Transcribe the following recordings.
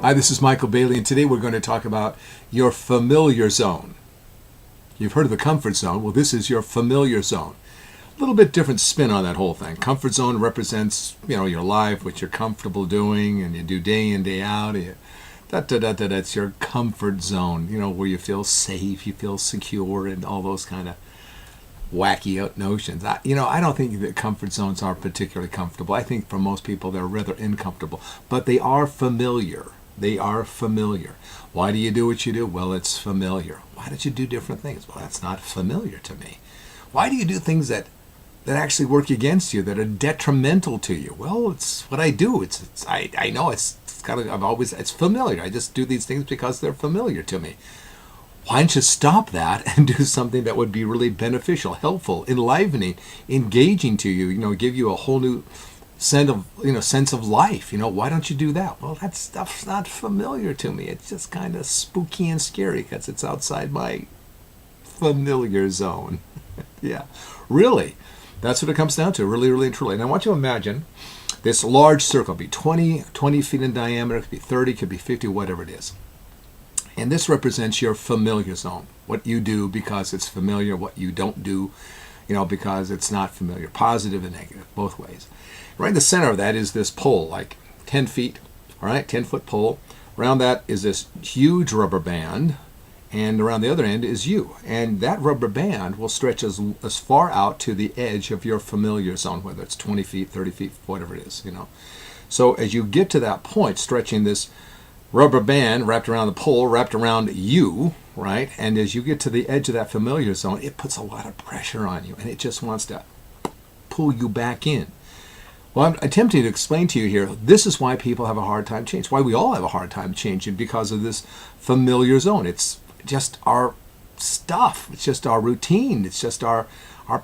Hi, this is Michael Bailey, and today we're going to talk about your familiar zone. You've heard of the comfort zone. Well, this is your familiar zone. A little bit different spin on that whole thing. Comfort zone represents, your life, what you're comfortable doing, and you do day in, day out. That's your comfort zone, where you feel safe, you feel secure, and all those kind of wacky notions. I don't think that comfort zones are particularly comfortable. I think for most people they're rather uncomfortable, but they are familiar. They are familiar. Why do you do what you do? Well, it's familiar. Why don't you do different things? Well, that's not familiar to me. Why do you do things that actually work against you, that are detrimental to you? Well, it's what I do. I know it's familiar. I just do these things because they're familiar to me. Why don't you stop that and do something that would be really beneficial, helpful, enlivening, engaging to you, give you a whole new sense of life. Why don't you do that? Well, that stuff's not familiar to me. It's just kind of spooky and scary because it's outside my familiar zone. Yeah, really. That's what it comes down to, really, really and truly. And I want you to imagine this large circle, be 20 feet in diameter, it could be 30, it could be 50, whatever it is. And this represents your familiar zone, what you do because it's familiar, what you don't do, because it's not familiar, positive and negative, both ways. Right in the center of that is this pole, like 10 feet, all right, 10-foot pole. Around that is this huge rubber band, and around the other end is you. And that rubber band will stretch as far out to the edge of your familiar zone, whether it's 20 feet, 30 feet, whatever it is, So as you get to that point, stretching this rubber band wrapped around the pole, wrapped around you, right? And as you get to the edge of that familiar zone, it puts a lot of pressure on you, and it just wants to pull you back in. Well, I'm attempting to explain to you here, this is why people have a hard time changing, why we all have a hard time changing, because of this familiar zone. It's just our stuff. It's just our routine. It's just our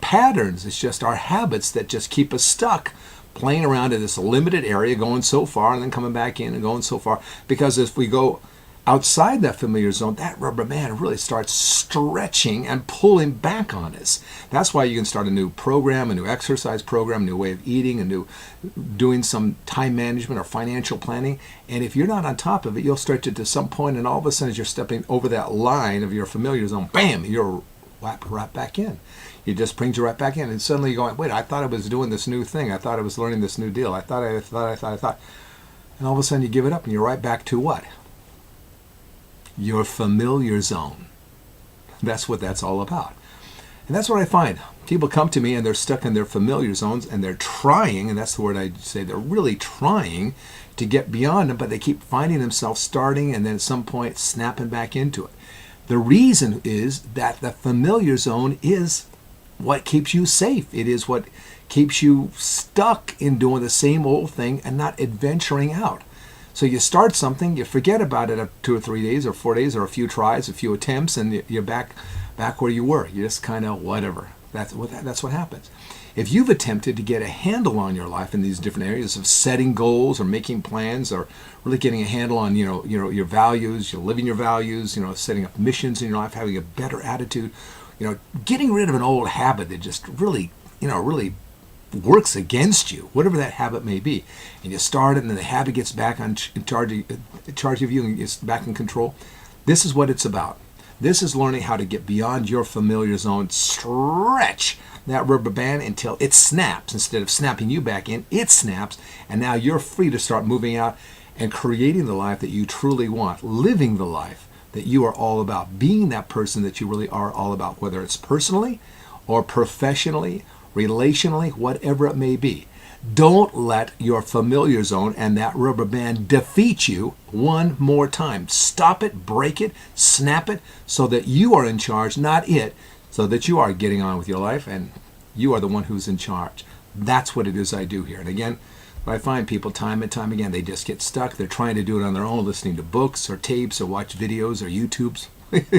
patterns. It's just our habits that just keep us stuck, playing around in this limited area, going so far and then coming back in and going so far. Because if we go outside that familiar zone, that rubber band really starts stretching and pulling back on us. That's why you can start a new program, a new exercise program, a new way of eating, doing some time management or financial planning. And if you're not on top of it, you'll stretch it to some point, and all of a sudden as you're stepping over that line of your familiar zone, bam, you're right back in. It just brings you right back in, and suddenly you're going, wait, I thought I was doing this new thing. I thought I was learning this new deal. I thought. And all of a sudden you give it up, and you're right back to what? Your familiar zone. That's what that's all about. And that's what I find. People come to me and they're stuck in their familiar zones, and they're trying, and that's the word I say, they're really trying to get beyond them, but they keep finding themselves starting and then at some point snapping back into it. The reason is that the familiar zone is what keeps you safe. It is what keeps you stuck in doing the same old thing and not adventuring out. So you start something, you forget about it 2 or 3 days or 4 days or a few tries, a few attempts, and you're back where you were. You just kind of whatever. That's what happens. If you've attempted to get a handle on your life in these different areas of setting goals or making plans or really getting a handle on your values, living your values, setting up missions in your life, having a better attitude, getting rid of an old habit that just really works against you, whatever that habit may be, and you start it, and then the habit gets back in charge of you, and it's back in control. This is what it's about. This is learning how to get beyond your familiar zone, stretch that rubber band until it snaps. Instead of snapping you back in, it snaps, and now you're free to start moving out and creating the life that you truly want, living the life that you are all about, being that person that you really are all about, whether it's personally or professionally, relationally, whatever it may be. Don't let your familiar zone and that rubber band defeat you one more time. Stop it, break it, snap it, so that you are in charge, not it, so that you are getting on with your life and you are the one who's in charge. That's what it is I do here. And again, I find people time and time again, they just get stuck. They're trying to do it on their own, listening to books or tapes or watch videos or YouTubes.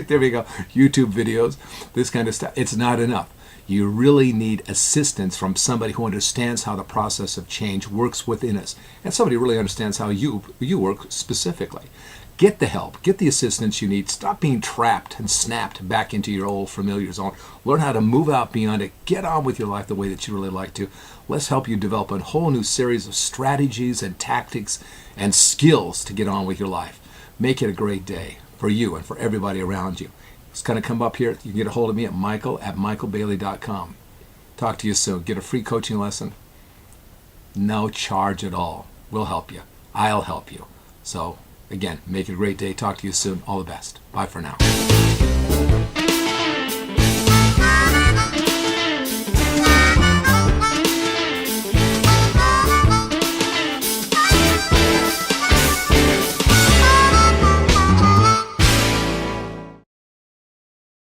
There we go, YouTube videos, this kind of stuff. It's not enough. You really need assistance from somebody who understands how the process of change works within us, and somebody who really understands how you work specifically. Get the help, get the assistance you need. Stop being trapped and snapped back into your old familiar zone. Learn how to move out beyond it. Get on with your life the way that you really like to. Let's help you develop a whole new series of strategies and tactics and skills to get on with your life. Make it a great day for you and for everybody around you. It's going to come up here. You can get a hold of me at michael@michaelbailey.com. Talk to you soon. Get a free coaching lesson. No charge at all. We'll help you. I'll help you. So, again, make it a great day. Talk to you soon. All the best. Bye for now.